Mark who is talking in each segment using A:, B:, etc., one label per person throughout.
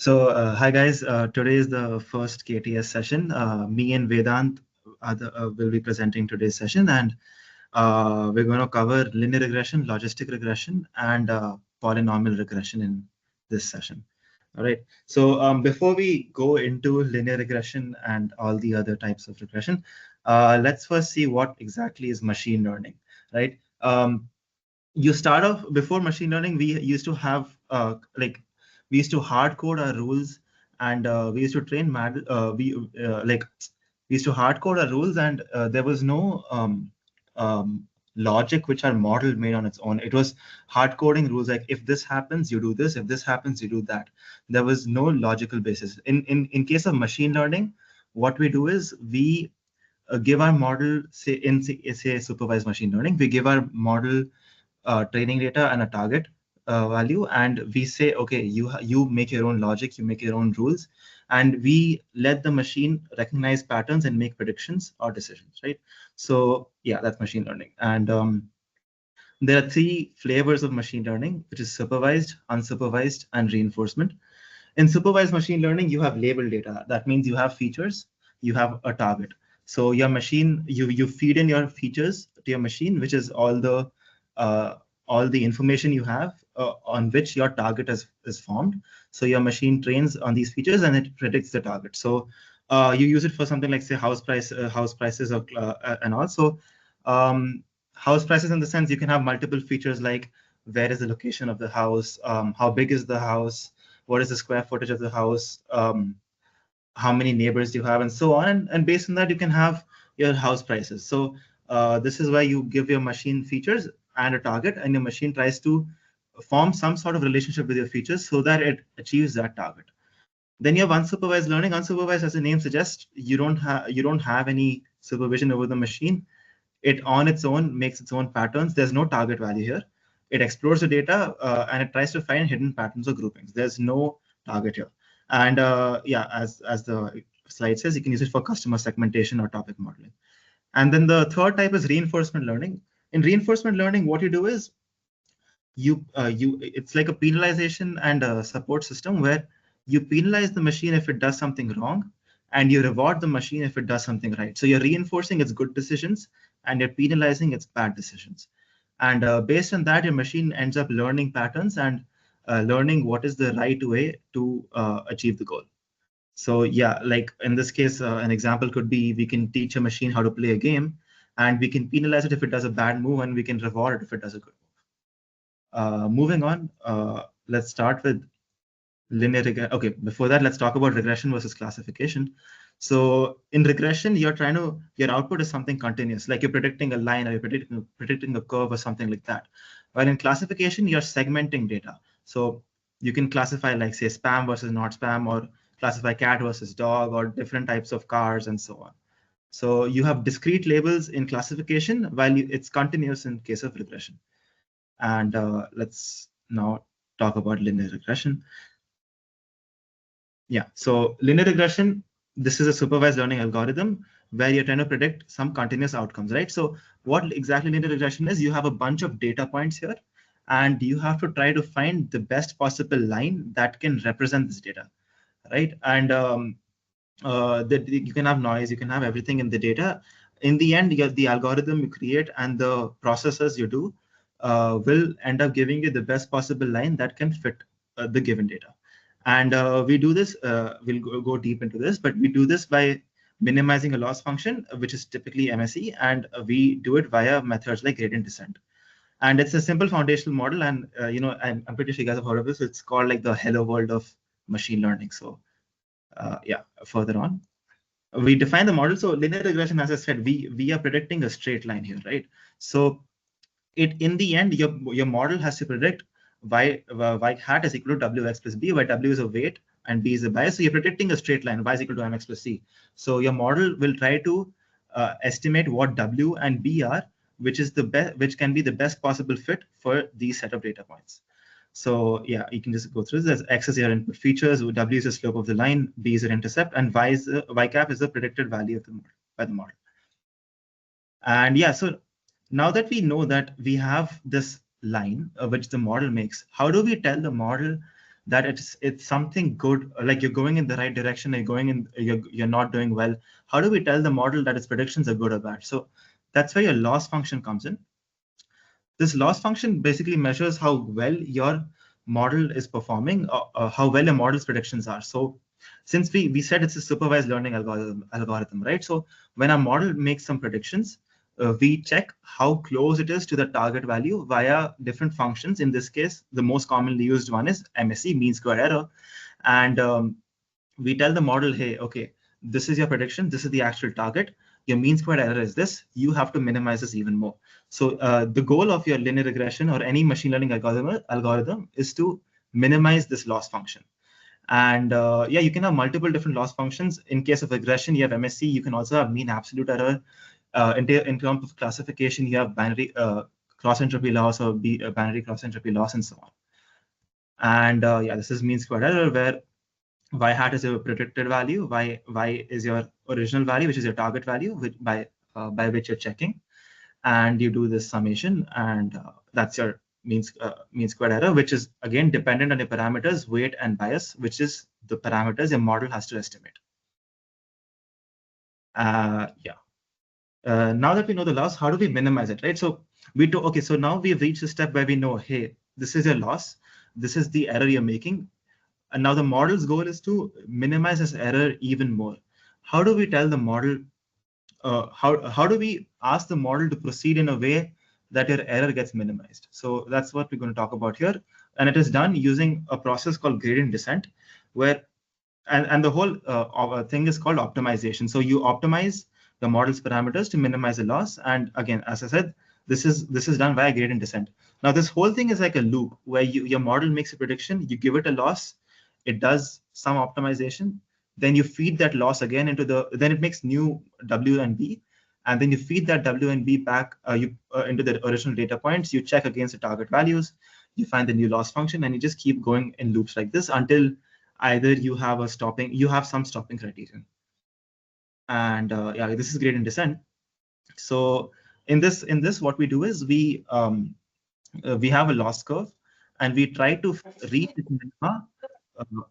A: Hi guys, today is the first KTS session. Me and Vedant will be presenting today's session, and we're going to cover linear regression, logistic regression, and polynomial regression in this session. All right. Before we go into linear regression and all the other types of regression, let's first see what exactly is machine learning, right? You start off before machine learning. We used to have we used to hard code our rules, and we used to train we used to hard code our rules, and there was no logic which our model made on its own. It was hard coding rules like if this happens you do this, if this happens you do that. There was no logical basis. In case of machine learning, what we do is we give our model, say supervised machine learning, we give our model training data and a target value, and we say, okay, you make your own logic, you make your own rules, and we let the machine recognize patterns and make predictions or decisions, right? So yeah, that's machine learning. And there are three flavors of machine learning, which is supervised, unsupervised, and reinforcement. In supervised machine learning, you have labeled data. That means you have features, you have a target. So your machine, you feed in your features to your machine, which is all the information you have on which your target is formed. So your machine trains on these features and it predicts the target. So you use it for something like, say, house prices, or and also house prices, in the sense you can have multiple features like where is the location of the house, how big is the house, what is the square footage of the house, how many neighbors you have, and so on. And based on that, you can have your house prices. So this is why you give your machine features and a target, and your machine tries to form some sort of relationship with your features so that it achieves that target. Then you have unsupervised learning. Unsupervised, as the name suggests, you don't have any supervision over the machine. It on its own makes its own patterns. There's no target value here. It explores the data and it tries to find hidden patterns or groupings. There's no target here. And yeah, as the slide says, you can use it for customer segmentation or topic modeling. And then the third type is reinforcement learning. In reinforcement learning, what you do is it's like a penalization and a support system where you penalize the machine if it does something wrong, and you reward the machine if it does something right. So you're reinforcing its good decisions and you're penalizing its bad decisions. And based on that, your machine ends up learning patterns and learning what is the right way to achieve the goal. So yeah, like in this case, an example could be we can teach a machine how to play a game, and we can penalize it if it does a bad move, and we can reward it if it does a good move. Moving on, let's start with linear regression. Okay, before that, let's talk about regression versus classification. So in regression, your output is something continuous, like you're predicting a line or you're predicting a curve or something like that. While in classification, you're segmenting data. So you can classify, like, say, spam versus not spam, or classify cat versus dog, or different types of cars, and so on. So you have discrete labels in classification, while it's continuous in case of regression. And let's now talk about linear regression. Yeah, so linear regression, this is a supervised learning algorithm where you're trying to predict some continuous outcomes, right? So what exactly linear regression is, you have a bunch of data points here, and you have to try to find the best possible line that can represent this data, right? And you can have noise, you can have everything in the data. In the end, the algorithm you create and the processes you do will end up giving you the best possible line that can fit the given data. And we do this, we'll go deep into this, but we do this by minimizing a loss function, which is typically MSE, and we do it via methods like gradient descent. And it's a simple foundational model, and I'm pretty sure you guys have heard of this. It's called like the hello world of machine learning. So yeah, further on, we define the model. So linear regression, as I said, we are predicting a straight line here, right? So in the end, your model has to predict y hat is equal to wx plus b, where w is a weight and b is a bias. So you're predicting a straight line, y is equal to mx plus c. So your model will try to estimate what w and b are, which can be the best possible fit for these set of data points. So yeah, you can just go through this. X is your input features, W is the slope of the line, B is your intercept, and Y cap is the predicted value of the model by the model. And yeah, so now that we know that we have this line which the model makes, how do we tell the model that it's something good, like you're going in the right direction, you're not doing well. How do we tell the model that its predictions are good or bad? So that's where your loss function comes in. This loss function basically measures how well your model is performing, how well your model's predictions are. So since we said it's a supervised learning algorithm, right? So when a model makes some predictions, we check how close it is to the target value via different functions. In this case, the most commonly used one is MSE, mean squared error. And we tell the model, hey, okay, this is your prediction, this is the actual target, your mean squared error is this, you have to minimize this even more. So the goal of your linear regression or any machine learning algorithm is to minimize this loss function. And yeah, you can have multiple different loss functions. In case of regression, you have MSE, you can also have mean absolute error. In terms of classification, you have binary cross entropy loss or binary cross entropy loss and so on. And yeah, this is mean squared error, where y hat is your predicted value, y is your original value, which is your target value, by which you're checking, and you do this summation, and that's your mean squared error, which is again dependent on your parameters, weight and bias, which is the parameters your model has to estimate. Yeah. Now that we know the loss, how do we minimize it, right? So okay, so now we've reached a step where we know, hey, this is your loss, this is the error you're making. And now the model's goal is to minimize this error even more. How do we tell the model, how do we ask the model to proceed in a way that your error gets minimized? So that's what we're going to talk about here. And it is done using a process called gradient descent, where, and the whole thing is called optimization. So you optimize the model's parameters to minimize the loss. And again, as I said, this is done via gradient descent. Now this whole thing is like a loop where your model makes a prediction, you give it a loss, it does some optimization, then you feed that loss again then it makes new W and B, and then you feed that W and B back into the original data points, you check against the target values, you find the new loss function, and you just keep going in loops like this until either you have some stopping criterion. And yeah, this is gradient descent. So in this, what we do is we have a loss curve, and we try to reach its minima. Uh,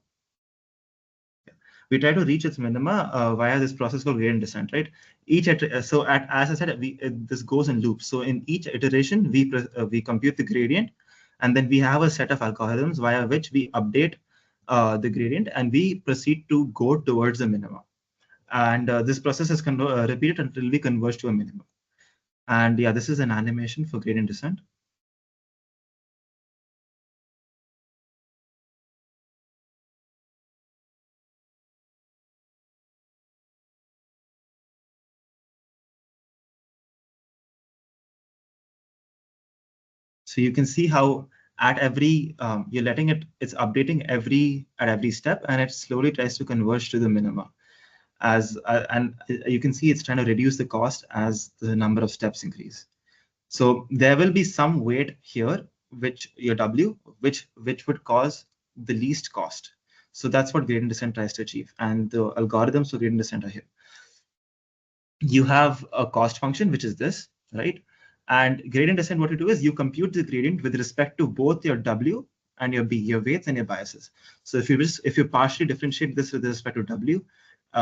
A: we try to reach its minima via this process called gradient descent, right? As I said, this goes in loops. So in each iteration, we compute the gradient, and then we have a set of algorithms via which we update the gradient, and we proceed to go towards the minima. And this process is repeated until we converge to a minimum. And yeah, this is an animation for gradient descent. So you can see how at every you're letting it's updating at every step, and it slowly tries to converge to the minima. And you can see it's trying to reduce the cost as the number of steps increase. So there will be some weight here, which your W, which would cause the least cost. So that's what gradient descent tries to achieve, and the algorithms for gradient descent are here. You have a cost function, which is this, right? And gradient descent, what you do is you compute the gradient with respect to both your W and your B, your weights and your biases. So if you partially differentiate this with respect to W,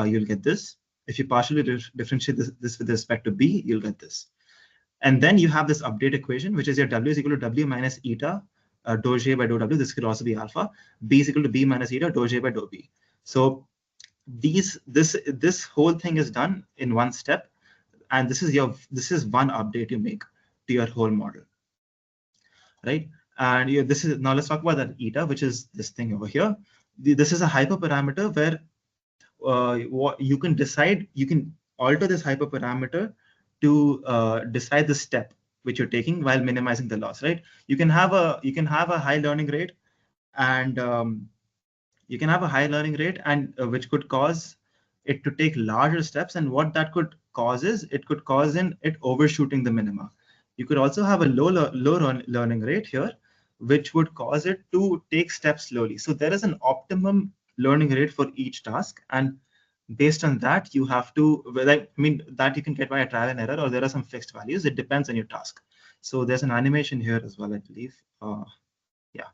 A: you'll get this. If you partially differentiate this with respect to B, you'll get this. And then you have this update equation, which is your W is equal to W minus eta dou J by dou W. This could also be alpha. B is equal to B minus eta dou J by dou B. So this whole thing is done in one step, and this is one update you make to your whole model, right? And now let's talk about that eta, which is this thing over here. This is a hyperparameter where you can alter this hyperparameter to decide the step which you're taking while minimizing the loss, right? You can have a high learning rate, and which could cause it to take larger steps, and what that could cause is it could cause it overshooting the minima. You could also have a low learning rate here, which would cause it to take steps slowly. So there is an optimum learning rate for each task, and based on that you have to, that you can get by a trial and error, or there are some fixed values. It depends on your task. So there's an animation here as well, I believe. Yeah.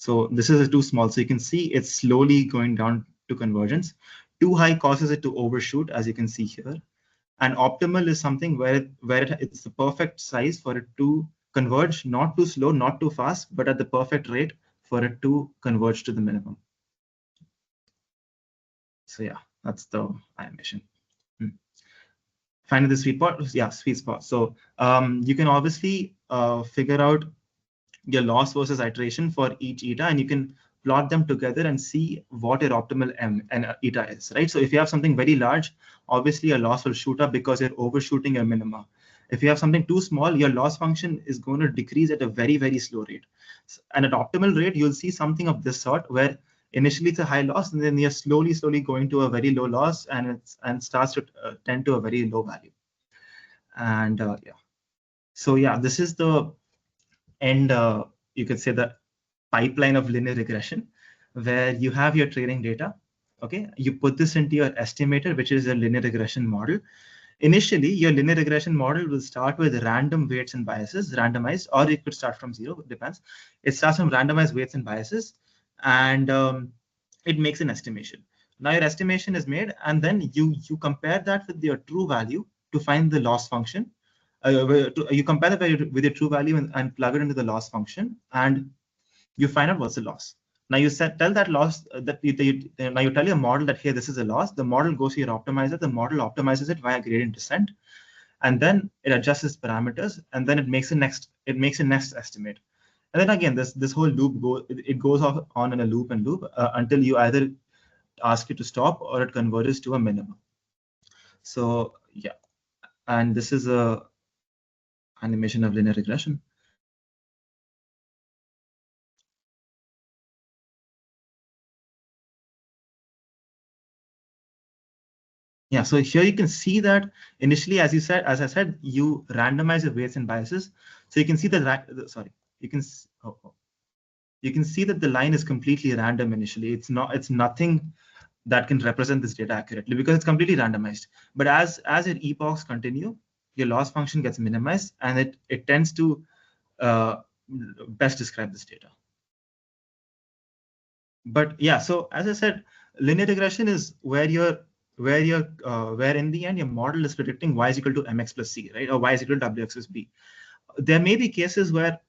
A: So this is too small. So you can see it's slowly going down to convergence. Too high causes it to overshoot, as you can see here. And optimal is something where it's the perfect size for it to converge, not too slow, not too fast, but at the perfect rate for it to converge to the minimum. So yeah, that's the animation. Finding the sweet spot, yeah, sweet spot. So you can obviously figure out your loss versus iteration for each eta, and you can plot them together and see what your optimal m and eta is, right? So if you have something very large, obviously your loss will shoot up because you're overshooting your minima. If you have something too small, your loss function is going to decrease at a very, very slow rate. And at optimal rate, you'll see something of this sort where initially it's a high loss, and then you're slowly going to a very low loss, and starts to tend to a very low value. And yeah, so yeah, this is the end. You could say the pipeline of linear regression, where you have your training data. Okay, you put this into your estimator, which is a linear regression model. Initially, your linear regression model will start with random weights and biases, randomized, or it could start from zero, it depends. It starts from randomized weights and biases, and it makes an estimation. Now your estimation is made, and then you compare that with your true value to find the loss function. You compare that with your true value and plug it into the loss function, and you find out what's the loss. Now you tell that loss now you tell your model that here this is a loss. The model goes to your optimizer. The model optimizes it via gradient descent, and then it adjusts its parameters, and then it makes a next estimate. And then again, this whole loop goes off on in a loop until you either ask it to stop or it converges to a minimum. So yeah, and this is a animation of linear regression. Yeah, so here you can see that initially, as I said, you randomize your weights and biases. So you can see that, sorry, you can, you can see that the line is completely random initially. It's nothing that can represent this data accurately because it's completely randomized. But as your epochs continue, your loss function gets minimized, and it tends to best describe this data. But yeah, so as I said, linear regression is where in the end your model is predicting y is equal to mx plus c, right, or y is equal to wx plus b. There may be cases where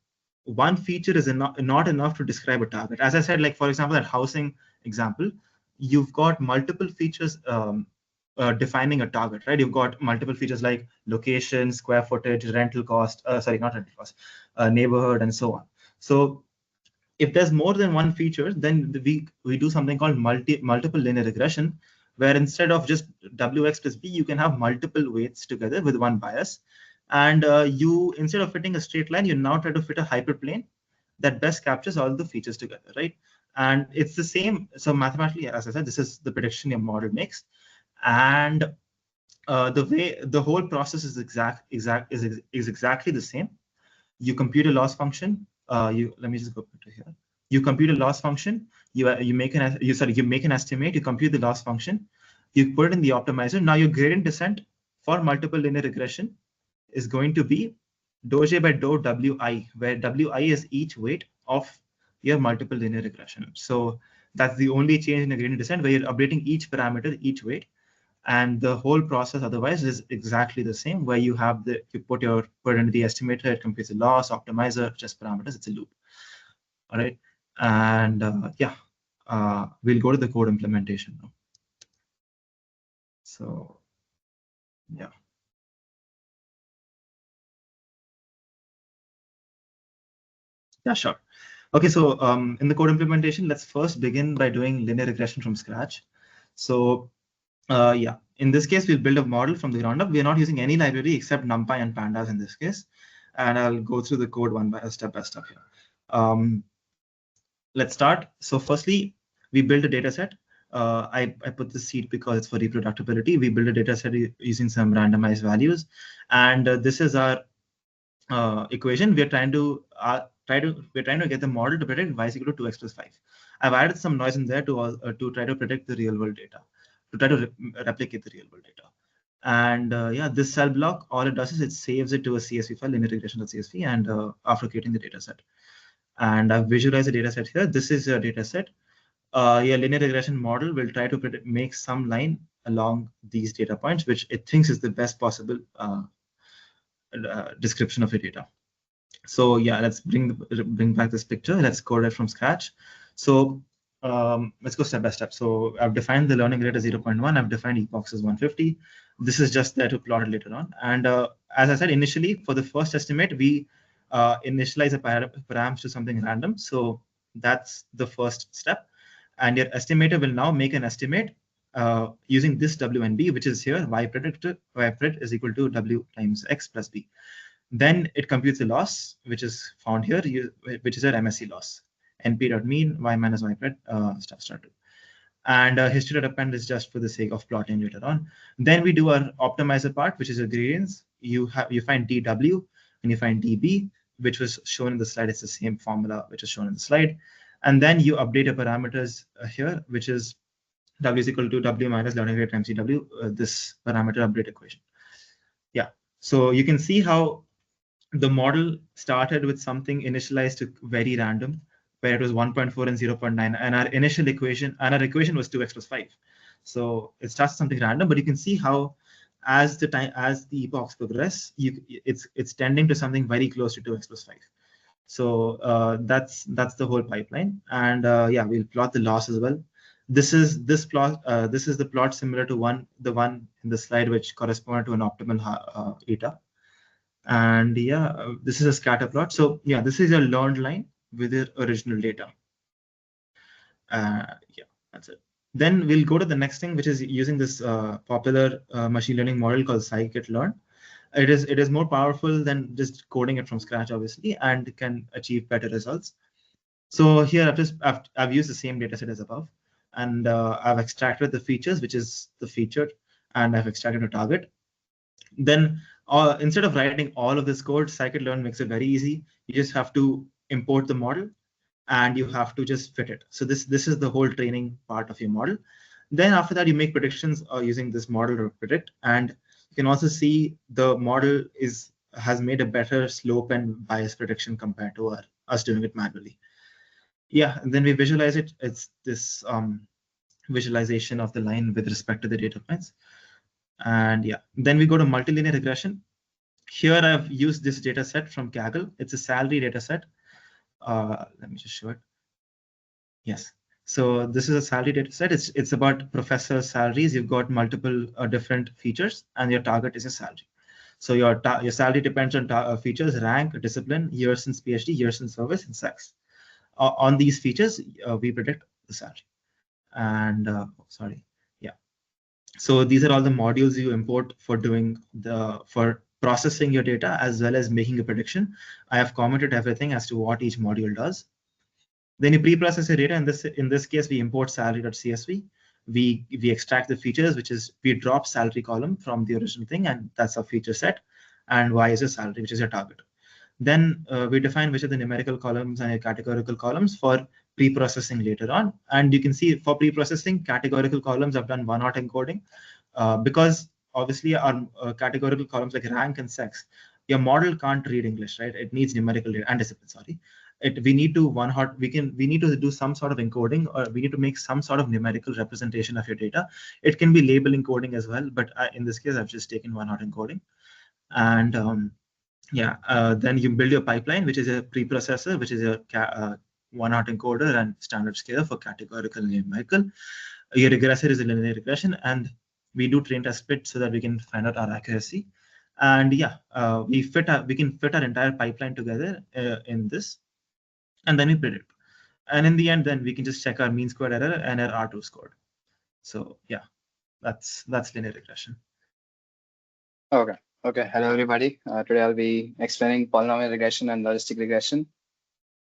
A: one feature is not enough to describe a target. As I said, like for example, that housing example, you've got multiple features defining a target, right? You've got multiple features like location, square footage, rental cost, sorry, not rental cost, neighborhood, and so on. So if there's more than one feature, then we do something called multiple linear regression, where instead of just wx plus b, you can have multiple weights together with one bias. And you, instead of fitting a straight line, you now try to fit a hyperplane that best captures all the features together, right? And it's the same. So mathematically, as I said, this is the prediction your model makes. And the whole process is exactly the same. You compute a loss function. Let me just go to here. You compute a loss function. You make an estimate. You compute the loss function. You put it in the optimizer. Now your gradient descent for multiple linear regression is going to be dou j by dou wi, where wi is each weight of your multiple linear regression. So that's the only change in the gradient descent, where you're updating each parameter, each weight. And the whole process otherwise is exactly the same, where you have you put into the estimator, it computes the loss, optimizer, just parameters, it's a loop. All right. And yeah, we'll go to the code implementation now. So yeah. Yeah, sure. Okay, so in the code implementation, let's first begin by doing linear regression from scratch. So yeah, in this case, we'll build a model from the ground up. We're not using any library except NumPy and Pandas in this case. And I'll go through the code step by step here. Let's start. So firstly, we build a data set. I put the seed because it's for reproducibility. We build a data set using some randomized values. And this is our equation. We're trying to get the model to predict y is equal to 2x plus 5. I've added some noise in there to try to predict the real world data, to try to replicate the real world data. And yeah, this cell block, all it does is it saves it to a CSV file, linear regression.csv, and after creating the data set. And I've visualized the data set here. This is your data set. Your linear regression model will try to make some line along these data points, which it thinks is the best possible description of your data. So yeah, let's bring back this picture. Let's code it from scratch. So let's go step by step. So I've defined the learning rate as 0.1. I've defined epochs as 150. This is just there to plot it later on. And as I said initially, for the first estimate, we initialize a params to something random. So that's the first step. And your estimator will now make an estimate using this WNB, which is here, y pred is equal to W times X plus B. Then it computes the loss, which is found here, which is our MSE loss, np.mean y minus y pred star 2. And history.append is just for the sake of plotting later on. Then we do our optimizer part, which is your gradients. You find dw and you find db, which was shown in the slide. It's the same formula which is shown in the slide. And then you update your parameters here, which is w is equal to w minus learning rate times cw, this parameter update equation. Yeah, so you can see how the model started with something initialized to very random, where it was 1.4 and 0.9, and our initial equation, was 2x plus 5. So it starts something random, but you can see how as the epochs progress, it's tending to something very close to 2x plus 5. So that's the whole pipeline. And yeah, we'll plot the loss as well. This is the plot similar to the one in the slide, which corresponded to an optimal eta. And yeah, this is a scatter plot. So yeah, this is your learned line with your original data. Yeah, that's it. Then we'll go to the next thing, which is using this popular machine learning model called scikit-learn. It is more powerful than just coding it from scratch, obviously, and can achieve better results. So here I've used the same data set as above, and I've extracted the features, which is the featured, and I've extracted a target. Then instead of writing all of this code, scikit-learn makes it very easy. You just have to import the model and you have to just fit it. So this is the whole training part of your model. Then after that, you make predictions using this model to predict. And you can also see the model has made a better slope and bias prediction compared to us doing it manually. Yeah, and then we visualize it. It's this visualization of the line with respect to the data points. And yeah, then we go to multilinear regression. Here I've used this data set from Kaggle. It's a salary data set. Let me just show it. Yes. So this is a salary data set. It's about professor salaries. You've got multiple different features, and your target is a salary. So your salary depends on features, rank, discipline, years since PhD, years in service, and sex. On these features, we predict the salary. And sorry, yeah. So these are all the modules you import for processing your data as well as making a prediction. I have commented everything as to what each module does. Then you pre-process your data. In this case, we import salary.csv. We extract the features, which is we drop salary column from the original thing, and that's our feature set. And y is your salary, which is your target. Then we define which are the numerical columns and your categorical columns for pre-processing later on. And you can see for pre-processing, categorical columns have done one-hot encoding because obviously our categorical columns like rank and sex, your model can't read English, right? It needs numerical data and discipline, sorry. We need to do some sort of encoding, or we need to make some sort of numerical representation of your data. It can be label encoding as well, but in this case, I've just taken one-hot encoding. And yeah, then you build your pipeline, which is a preprocessor, which is a one-hot encoder and standard scaler for categorical and numerical. Your regressor is a linear regression, and we do train test split so that we can find out our accuracy. And yeah, we can fit our entire pipeline together in this, and then we predict. And in the end, then we can just check our mean squared error and our R2 scored. So yeah, that's linear regression.
B: Okay. Hello, everybody. Today I'll be explaining polynomial regression and logistic regression.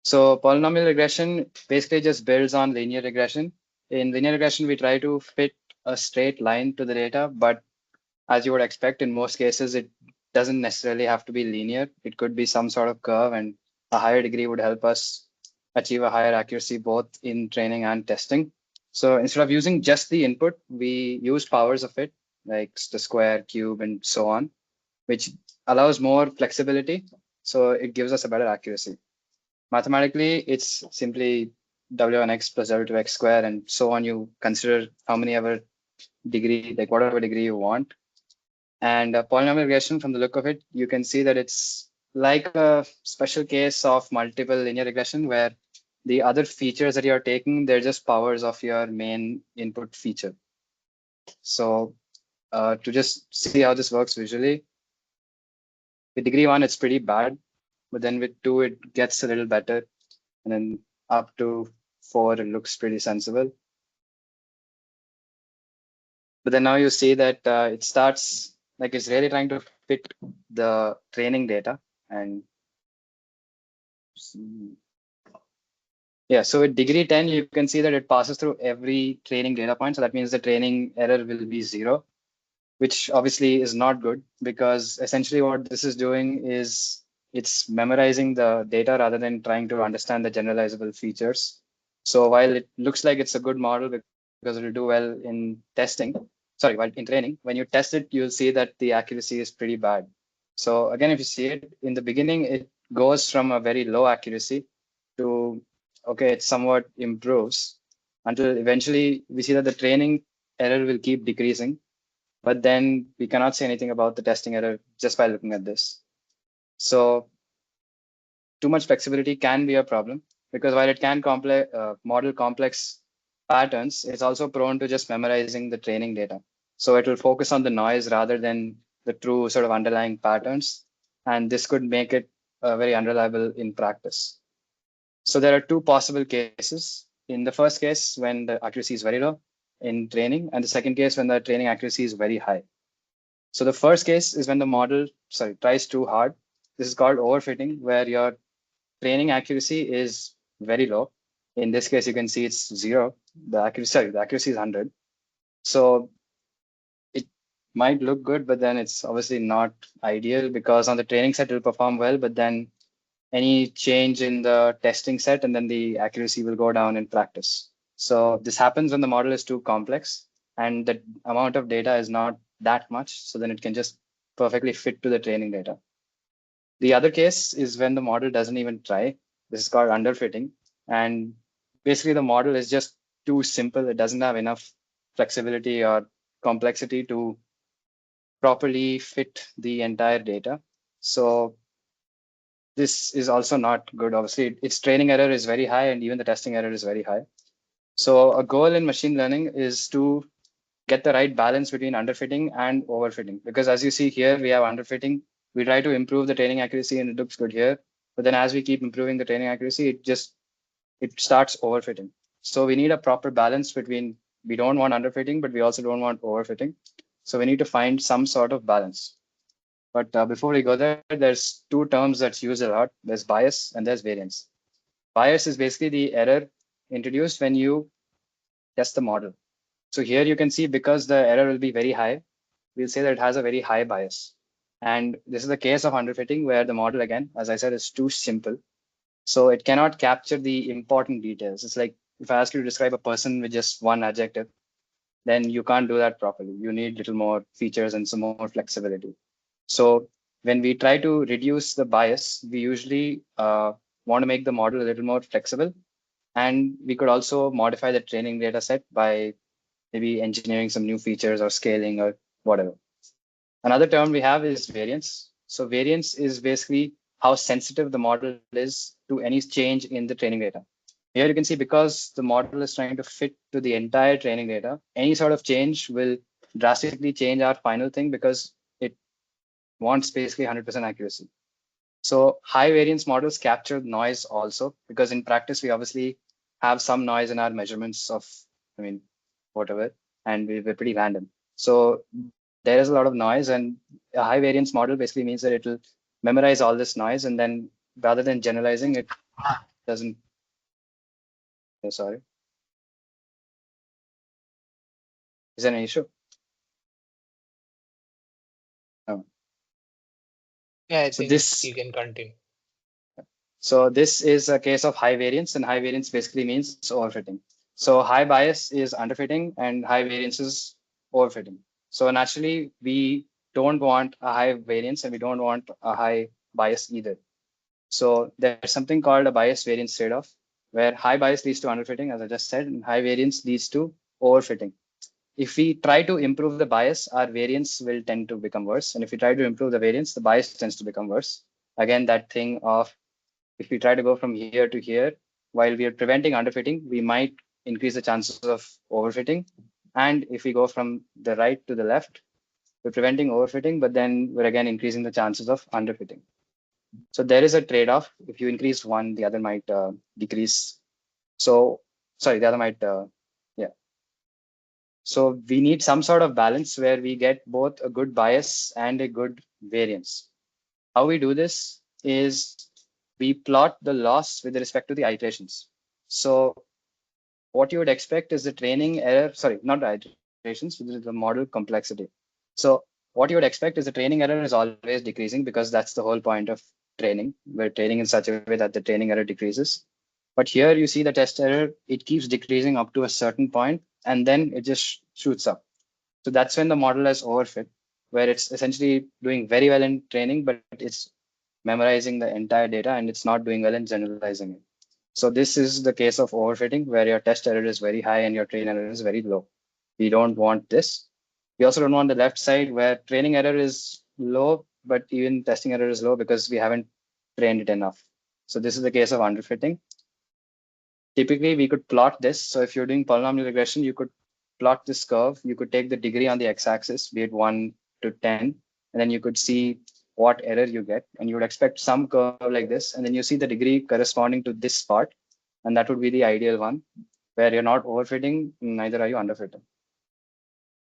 B: So polynomial regression basically just builds on linear regression. In linear regression, we try to fit a straight line to the data, but as you would expect, in most cases, it doesn't necessarily have to be linear. It could be some sort of curve, and a higher degree would help us achieve a higher accuracy both in training and testing. So instead of using just the input, we use powers of it, like the square, cube, and so on, which allows more flexibility. So it gives us a better accuracy. Mathematically, it's simply w1x plus w2x square, and so on. You consider how many ever degree, like whatever degree you want. And polynomial regression, from the look of it, you can see that it's like a special case of multiple linear regression where the other features that you're taking, they're just powers of your main input feature. So to just see how this works visually, with degree 1, it's pretty bad, but then with 2, it gets a little better. And then up to 4, it looks pretty sensible. But then now you see that it starts, like it's really trying to fit the training data. And yeah, so with degree 10, you can see that it passes through every training data point. So that means the training error will be 0, which obviously is not good, because essentially what this is doing is it's memorizing the data rather than trying to understand the generalizable features. So while it looks like it's a good model because it will do well in testing, sorry, while in training, when you test it, you'll see that the accuracy is pretty bad. So again, if you see it in the beginning, it goes from a very low accuracy to, okay, it somewhat improves until eventually we see that the training error will keep decreasing. But then we cannot say anything about the testing error just by looking at this. So too much flexibility can be a problem, because while it can model complex patterns, it's also prone to just memorizing the training data. So it will focus on the noise rather than the true sort of underlying patterns. And this could make it very unreliable in practice. So there are two possible cases. In the first case, when the accuracy is very low in training, and the second case when the training accuracy is very high. So the first case is when the model, tries too hard. This is called overfitting, where your training accuracy is very low. In this case, you can see it's 0. The accuracy is 100. So it might look good, but then it's obviously not ideal, because on the training set, it'll perform well, but then any change in the testing set, and then the accuracy will go down in practice. So this happens when the model is too complex and the amount of data is not that much. So then it can just perfectly fit to the training data. The other case is when the model doesn't even try. This is called underfitting. And basically the model is just too simple. It doesn't have enough flexibility or complexity to properly fit the entire data. So this is also not good. Obviously, its training error is very high, and even the testing error is very high. So a goal in machine learning is to get the right balance between underfitting and overfitting. Because as you see here, we have underfitting. We try to improve the training accuracy, and it looks good here. But then as we keep improving the training accuracy, it starts overfitting. So we need a proper balance between, we don't want underfitting, but we also don't want overfitting. So we need to find some sort of balance. But before we go there, there's two terms that's used a lot. There's bias and there's variance. Bias is basically the error introduced when you test the model. So here you can see, because the error will be very high, we'll say that it has a very high bias. And this is the case of underfitting, where the model, again, as I said, is too simple. So it cannot capture the important details. It's like if I ask you to describe a person with just one adjective, then you can't do that properly. You need little more features and some more flexibility. So when we try to reduce the bias, we usually want to make the model a little more flexible. And we could also modify the training data set by maybe engineering some new features or scaling or whatever. Another term we have is variance. So variance is basically how sensitive the model is to any change in the training data. Here you can see, because the model is trying to fit to the entire training data, any sort of change will drastically change our final thing, because it wants basically 100% accuracy. So high variance models capture noise also, because in practice, we obviously have some noise in our measurements of, whatever, and we're pretty random. So there is a lot of noise, and a high variance model basically means that it will memorize all this noise, and then rather than generalizing, it doesn't. Sorry, is there an issue? No.
C: Yeah, I
B: So
C: think
B: this
C: you can continue.
B: So this is a case of high variance, and high variance basically means overfitting. So high bias is underfitting, and high variance is overfitting. So naturally, we don't want a high variance, and we don't want a high bias either. So there's something called a bias variance trade-off, where high bias leads to underfitting, as I just said, and high variance leads to overfitting. If we try to improve the bias, our variance will tend to become worse. And if we try to improve the variance, the bias tends to become worse. Again, that thing of if we try to go from here to here, while we are preventing underfitting, we might increase the chances of overfitting. And if we go from the right to the left, we're preventing overfitting, but then we're again increasing the chances of underfitting. So there is a trade-off. If you increase one, the other might decrease. So, sorry, the other might, yeah. So we need some sort of balance where we get both a good bias and a good variance. How we do this is we plot the loss with respect to the iterations. So what you would expect is the training error, sorry, not the iterations, this is the model complexity. So what you would expect is the training error is always decreasing because that's the whole point of training. We're training in such a way that the training error decreases. But here you see the test error, it keeps decreasing up to a certain point and then it just shoots up. So that's when the model has overfit, where it's essentially doing very well in training, but it's memorizing the entire data and it's not doing well in generalizing it. So this is the case of overfitting, where your test error is very high and your train error is very low. We don't want this. We also don't want the left side where training error is low, but even testing error is low because we haven't trained it enough. So this is the case of underfitting. Typically, we could plot this. So if you're doing polynomial regression, you could plot this curve. You could take the degree on the x-axis, be it 1 to 10, and then you could see what error you get. And you would expect some curve like this. And then you see the degree corresponding to this part. And that would be the ideal one, where you're not overfitting, neither are you underfitting.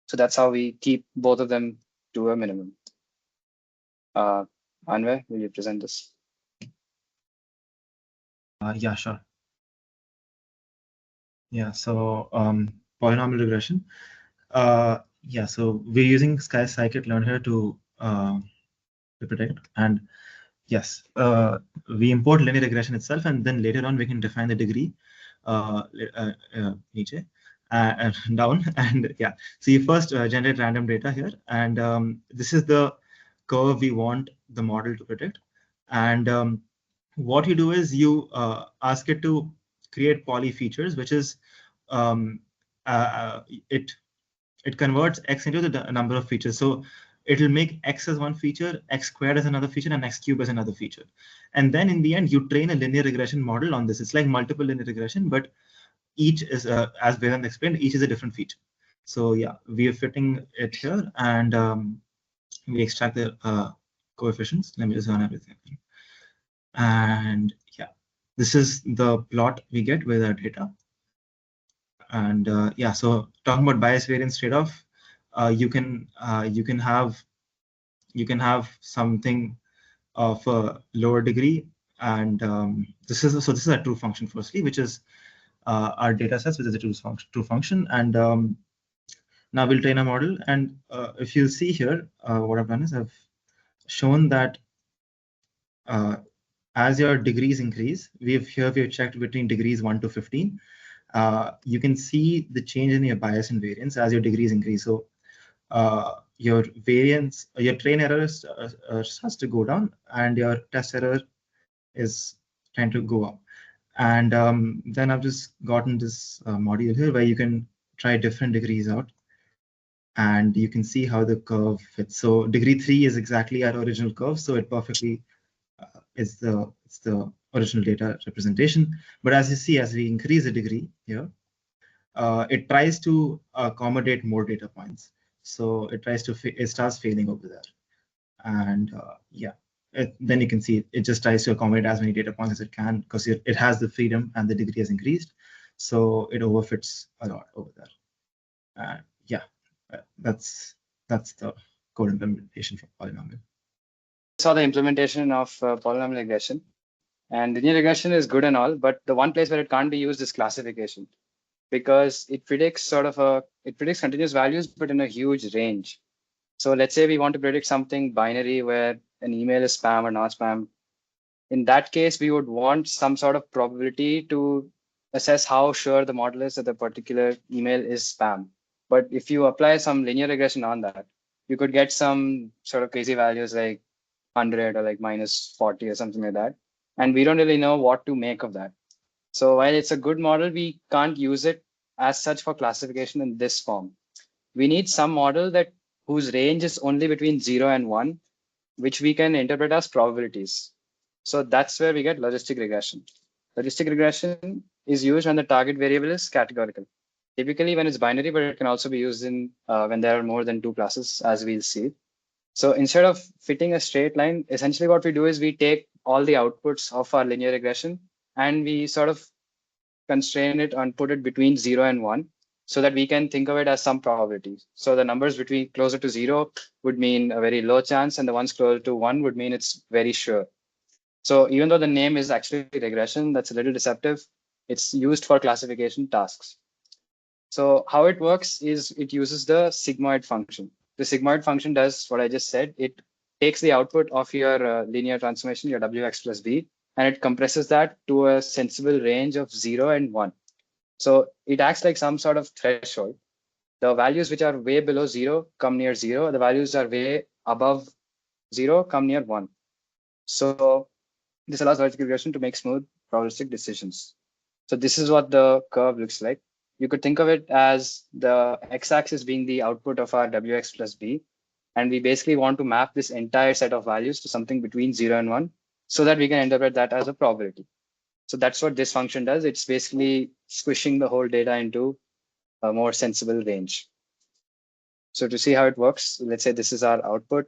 B: So that's how we keep both of them to a minimum. Anwar, will you present this?
A: Yeah, sure. Yeah, so polynomial regression. Yeah, so we're using scikit-learn here to predict. And yes, we import linear regression itself, and then later on we can define the degree niche and down. And yeah, so you first generate random data here, and this is the curve we want the model to predict. And what you do is you ask it to create poly features, which is um, it converts x into the number of features. So it'll make x as one feature, x squared as another feature, and x cubed as another feature. And then in the end, you train a linear regression model on this. It's like multiple linear regression, but each is, as Vedant explained, each is a different feature. So yeah, we are fitting it here, and we extract the coefficients. Let me just run everything. And yeah, this is the plot we get with our data. And yeah, so talking about bias variance trade-off, you can have something of a lower degree, and this is a true function firstly, which is our data sets, which is a true function, and now we'll train a model. And if you see here, what I've done is I've shown that as your degrees increase, we've checked between degrees 1 to 15. You can see the change in your bias and variance as your degrees increase. So your variance, your train error starts to go down, and your test error is trying to go up. And then I've just gotten this module here where you can try different degrees out, and you can see how the curve fits. So degree 3 is exactly our original curve, so it perfectly it's the original data representation. But as you see, as we increase the degree here, it tries to accommodate more data points. So it starts failing over there. And yeah, then you can see it just tries to accommodate as many data points as it can because it has the freedom and the degree has increased. So it overfits a lot over there. Yeah, that's the code implementation for polynomial.
B: Saw the implementation of polynomial regression. And linear regression is good and all, but the one place where it can't be used is classification, because it predicts continuous values, but in a huge range. So let's say we want to predict something binary where an email is spam or not spam. In that case, we would want some sort of probability to assess how sure the model is that the particular email is spam. But if you apply some linear regression on that, you could get some sort of crazy values like 100 or like minus 40 or something like that. and we don't really know what to make of that. So while it's a good model, we can't use it as such for classification in this form. We need some model that whose range is only between 0 and 1, which we can interpret as probabilities. So that's where we get logistic regression. Logistic regression is used when the target variable is categorical. Typically when it's binary, but it can also be used in when there are more than two classes, as we'll see. So instead of fitting a straight line, essentially what we do is we take all the outputs of our linear regression and we sort of constrain it and put it between 0 and 1 so that we can think of it as some probability. So the numbers between closer to 0 would mean a very low chance, and the ones closer to 1 would mean it's very sure. So even though the name is actually regression, that's a little deceptive. It's used for classification tasks. So how it works is it uses the sigmoid function. The sigmoid function does what I just said. It takes the output of your linear transformation, your wx plus b, and it compresses that to a sensible range of 0 and 1. So it acts like some sort of threshold. The values which are way below 0 come near 0. The values are way above 0 come near 1. So this allows logical regression to make smooth probabilistic decisions. So this is what the curve looks like. You could think of it as the x-axis being the output of our wx plus b. And we basically want to map this entire set of values to something between 0 and 1 so that we can interpret that as a probability. So that's what this function does. It's basically squishing the whole data into a more sensible range. So to see how it works, let's say this is our output.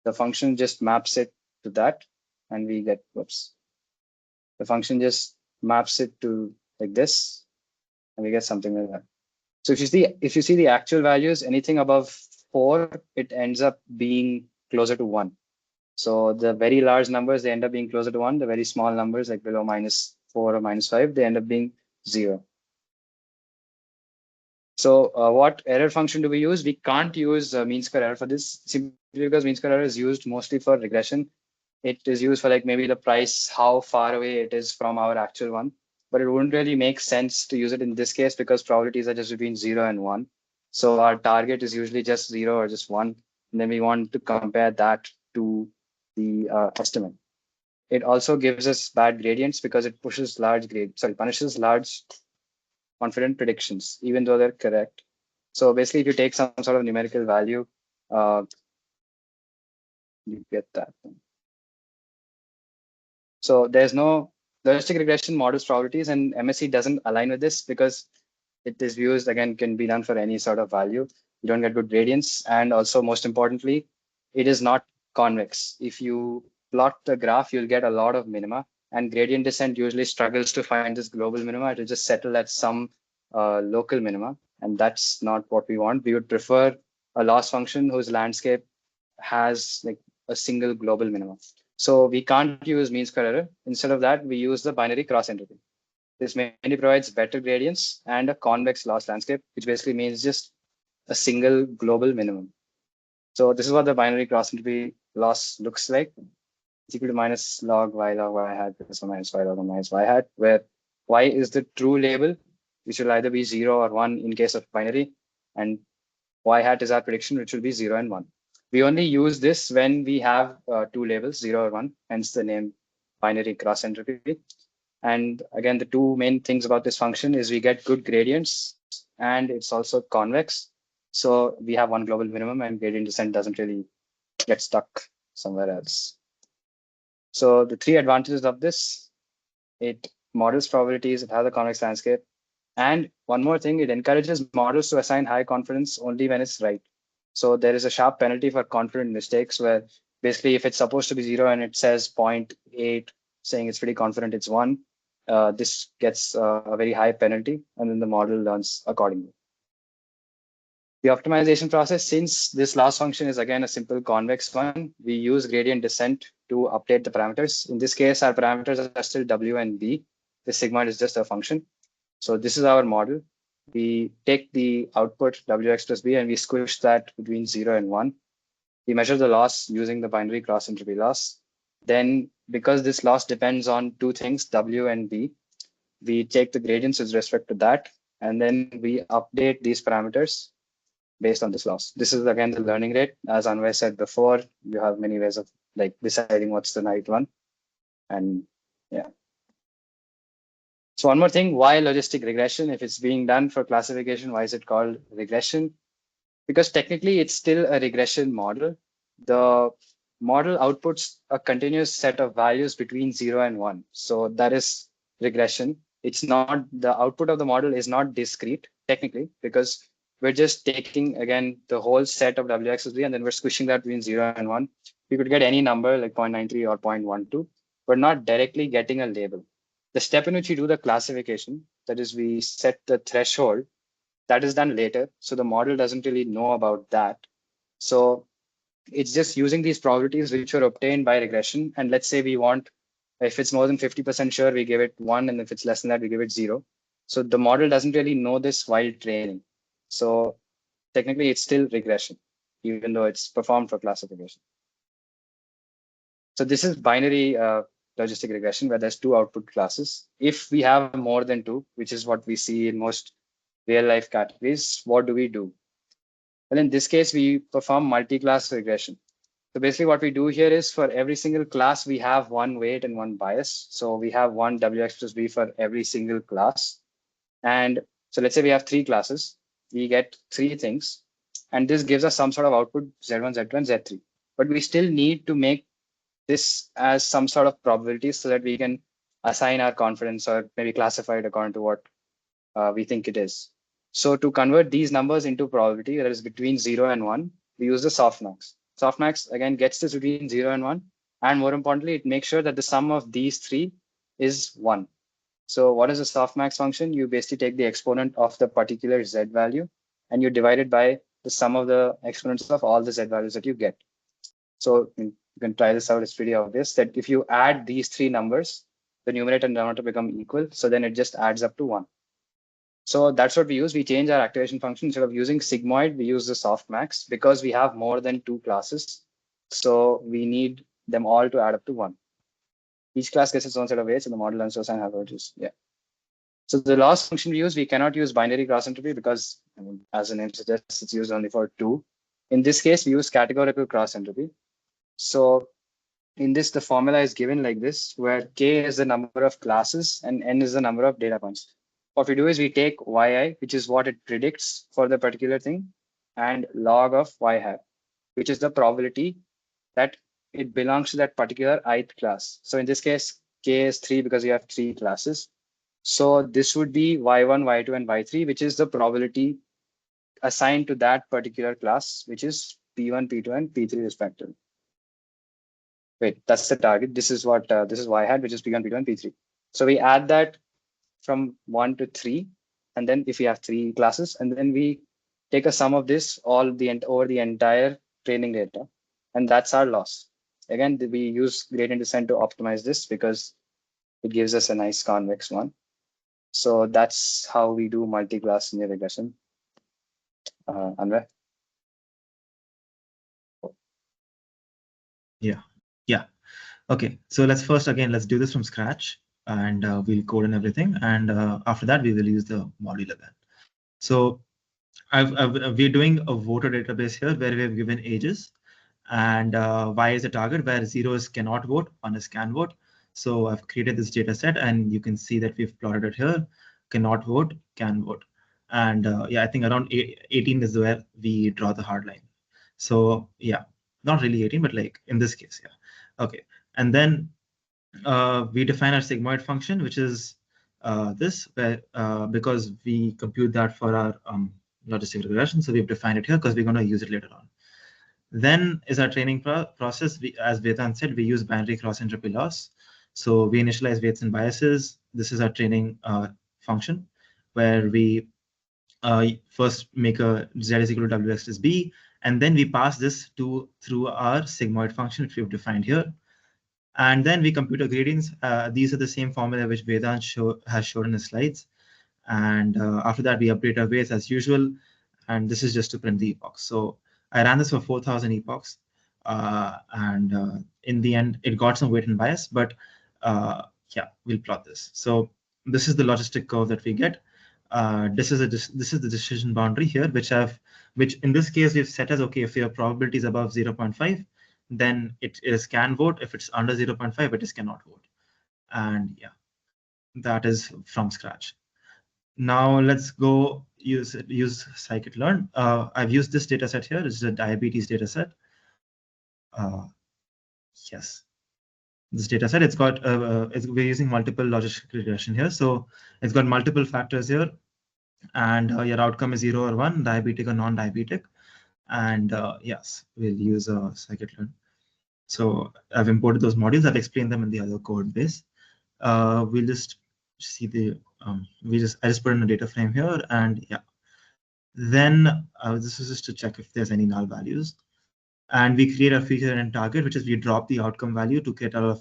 B: The function just maps it to that, and we get, whoops. The function just maps it to like this, and we get something like that. So if you see the actual values, anything above 4, it ends up being closer to 1. So the very large numbers, they end up being closer to 1. The very small numbers, like below -4 or -5, they end up being 0. So what error function do we use? We can't use mean square error for this, simply because mean square error is used mostly for regression. It is used for like maybe the price, how far away it is from our actual one. But it wouldn't really make sense to use it in this case because probabilities are just between 0 and 1. So our target is usually just 0 or just 1. And then we want to compare that to the estimate. It also gives us bad gradients because it punishes large confident predictions, even though they're correct. So basically, if you take some sort of numerical value, you get that. So there's no logistic regression models probabilities, and MSE doesn't align with this because it is used, again, can be done for any sort of value. You don't get good gradients. And also, most importantly, it is not convex. If you plot the graph, you'll get a lot of minima. And gradient descent usually struggles to find this global minima. It will just settle at some local minima. And that's not what we want. We would prefer a loss function whose landscape has like a single global minimum. So we can't use mean square error. Instead of that, we use the binary cross entropy. This mainly provides better gradients and a convex loss landscape, which basically means just a single global minimum. So this is what the binary cross entropy loss looks like. It's equal to minus log y hat plus minus y log minus y hat, where y is the true label, which will either be 0 or 1 in case of binary, and y hat is our prediction, which will be 0 and 1. We only use this when we have two labels, 0 or 1, hence the name binary cross entropy. And again, the two main things about this function is we get good gradients and it's also convex. So we have one global minimum and gradient descent doesn't really get stuck somewhere else. So the three advantages of this, it models probabilities, it has a convex landscape. And one more thing, it encourages models to assign high confidence only when it's right. So there is a sharp penalty for confident mistakes where basically if it's supposed to be 0 and it says 0.8, saying it's pretty confident it's 1, this gets a very high penalty and then the model learns accordingly. The optimization process, since this loss function is again a simple convex one, we use gradient descent to update the parameters. In this case, our parameters are still W and B. The sigmoid is just a function. So this is our model. We take the output Wx plus B and we squish that between 0 and 1. We measure the loss using the binary cross entropy loss. Then, because this loss depends on two things, W and B, we take the gradients with respect to that, and then we update these parameters based on this loss. This is again the learning rate. As Anway said before, you have many ways of like deciding what's the right one. And Yeah. So one more thing, why logistic regression? If it's being done for classification, why is it called regression? Because technically it's still a regression model. The model outputs a continuous set of values between 0 and 1. So that is regression. It's not, the output of the model is not discrete technically, because we're just taking again the whole set of WXSB and then we're squishing that between 0 and 1. We could get any number like 0.93 or 0.12. We're not directly getting a label. The step in which we do the classification, that is we set the threshold, that is done later. So the model doesn't really know about that. So it's just using these probabilities which were obtained by regression. And let's say we want, if it's more than 50% sure, we give it 1. And if it's less than that, we give it 0. So the model doesn't really know this while training. So technically, it's still regression, even though it's performed for classification. So this is binary logistic regression, where there's 2 output classes. If we have more than 2, which is what we see in most real life categories, what do we do? Well, in this case, we perform multi-class regression. So basically what we do here is for every single class, we have one weight and one bias. So we have one WX plus B for every single class. And so let's say we have 3 classes, we get 3 things, and this gives us some sort of output Z1, Z2, and Z3. But we still need to make this as some sort of probability so that we can assign our confidence or maybe classify it according to what we think it is. So to convert these numbers into probability, that is between 0 and 1, we use the softmax. Softmax again gets this between 0 and 1. And more importantly, it makes sure that the sum of these 3 is 1. So what is a softmax function? You basically take the exponent of the particular Z value and you divide it by the sum of the exponents of all the Z values that you get. So you can try this out. It's pretty obvious that if you add these 3 numbers, the numerator and denominator become equal. So then it just adds up to 1. So that's what we use. We change our activation function. Instead of using sigmoid, we use the softmax because we have more than 2 classes. So we need them all to add up to 1. Each class gets its own set of weights, and the model learns to assign averages. Yeah. So the last function we use, we cannot use binary cross entropy because, as the name suggests, it's used only for 2. In this case, we use categorical cross entropy. So in this, the formula is given like this, where k is the number of classes and n is the number of data points. What we do is we take yi, which is what it predicts for the particular thing, and log of y hat, which is the probability that it belongs to that particular ith class. So in this case, k is 3 because you have 3 classes. So this would be y1, y2, and y3, which is the probability assigned to that particular class, which is p1, p2, and p3 respectively. Wait, that's the target. This is what this is y hat, which is p1, p2, and p3. So we add that from 1 to 3, and then if we have 3 classes, and then we take a sum of this over the entire training data, and that's our loss. Again, we use gradient descent to optimize this because it gives us a nice convex one. So that's how we do multi-class linear regression. Anwar?
A: Yeah. Okay. So let's do this from scratch, and we'll code and everything. And after that, we will use the module again. So we're doing a voter database here where we have given ages, and Y is the target, where 0 is cannot vote, 1 is can vote. So I've created this data set, and you can see that we've plotted it here: cannot vote, can vote. And yeah, I think around 18 is where we draw the hard line. So yeah, not really 18, but like in this case, yeah. Okay, and then we define our sigmoid function, which is this, where because we compute that for our logistic regression, so we've defined it here because we're going to use it later on. Then is our training process. As Vedant said, we use binary cross entropy loss. So we initialize weights and biases. This is our training function, where we first make a z is equal to wx plus b, and then we pass this through our sigmoid function, which we've defined here. And then we compute our gradients. These are the same formula which Vedant has shown in his slides. And after that, we update our weights as usual. And this is just to print the epochs. So I ran this for 4,000 epochs. And in the end, it got some weight and bias. But yeah, we'll plot this. So this is the logistic curve that we get. This is the decision boundary here, which in this case we've set as, okay, if your probability is above 0.5, then it is can vote. If it's under 0.5, it is cannot vote. And yeah, that is from scratch. Now let's go use scikit-learn. I've used this data set here. It's a diabetes data set. Yes, this data set, we're using multiple logistic regression here. So it's got multiple factors here, and your outcome is 0 or 1, diabetic or non-diabetic. And yes, we'll use scikit-learn. So I've imported those modules. I've explained them in the other code base. We'll just see the I just put in a data frame here, and yeah. Then this is just to check if there's any null values. And we create a feature and target, which is we drop the outcome value to get our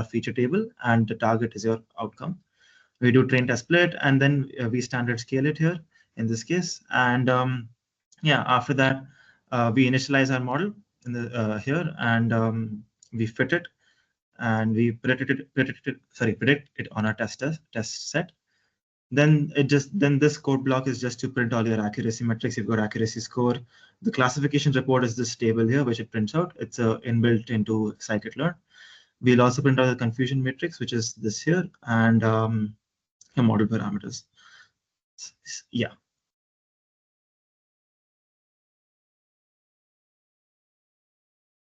A: feature table, and the target is your outcome. We do train test split, and then we standard scale it here in this case. And yeah, after that, we initialize our model in the here, and we fit it, and we predict it on our test set. Then this code block is just to print all your accuracy metrics. You've got accuracy score. The classification report is this table here, which it prints out. It's inbuilt into scikit-learn. We'll also print out the confusion matrix, which is this here, and the model parameters. Yeah,